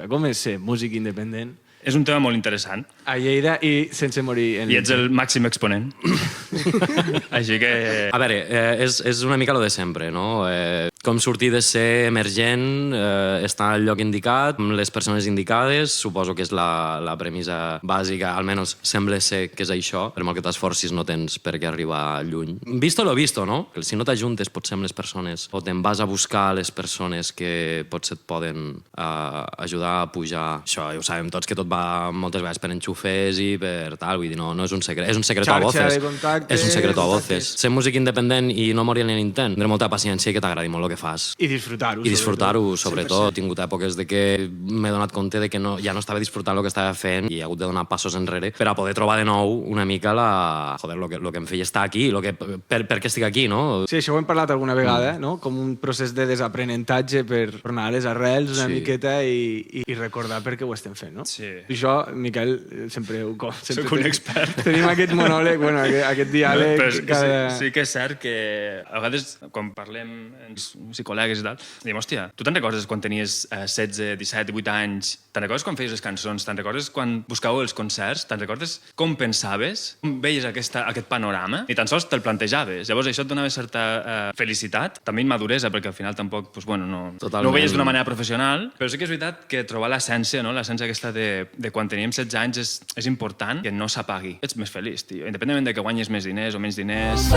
Com és ser músic independent És un tema molt interessant. a Lleida i sense morir en I ets el màxim exponent. Així que... A veure, és una mica lo de sempre, no? Com sortir de ser emergent, estar al lloc indicat, amb les persones indicades, suposo que és la premissa bàsica, almenys sembla ser que és això, per molt que t'esforcis no tens per què arribar lluny. Visto lo visto, no? Si no t'ajuntes potser amb les persones o te'n vas a buscar les persones que potser et poden ajudar a pujar. Això ja ho sabem tots, que tot va moltes vegades per enxufes i per tal, vull dir, no és un secret, és un secret a voces. de contactes. És un secret a voces. Ser músic independent i no morir en l'intent, tindre molta paciència i que t'agradi molt el que fas. I disfrutar-ho. I disfrutar-ho, sobretot. He tingut èpoques de que m'he donat compte de que ja no estava disfrutant el que estava fent i he hagut de donar passos enrere per a poder trobar de nou una mica lo que em feia estar aquí, per què estic aquí, no? Sí, això ho hem parlat alguna vegada, no? Com un procés de desaprenentatge per tornar a les arrels una miqueta i recordar per què ho estem fent, no? Sí. I això, Miquel, sempre ho... Soc un expert. Tenim aquest monòleg, bueno, aquest diàleg... Però sí que és cert que a vegades, quan parlem amb col·legues i tal, diem, hòstia, tu te'n recordes quan tenies 16, 17, 18 anys? Te'n recordes quan feies les cançons? Te'n recordes quan buscàveu els concerts? Te'n recordes com pensaves? Com veies aquest panorama? Ni tan sols te'l plantejaves. Llavors això et donava certa felicitat, també immaduresa, perquè al final tampoc, doncs, bueno, no ho veies d'una manera professional, però sí que és veritat que trobar l'essència, no? L'essència aquesta de quan teníem 16 anys és important que no s'apagui. Ets més feliç, tio. Independentment de que guanyes més diners o menys diners.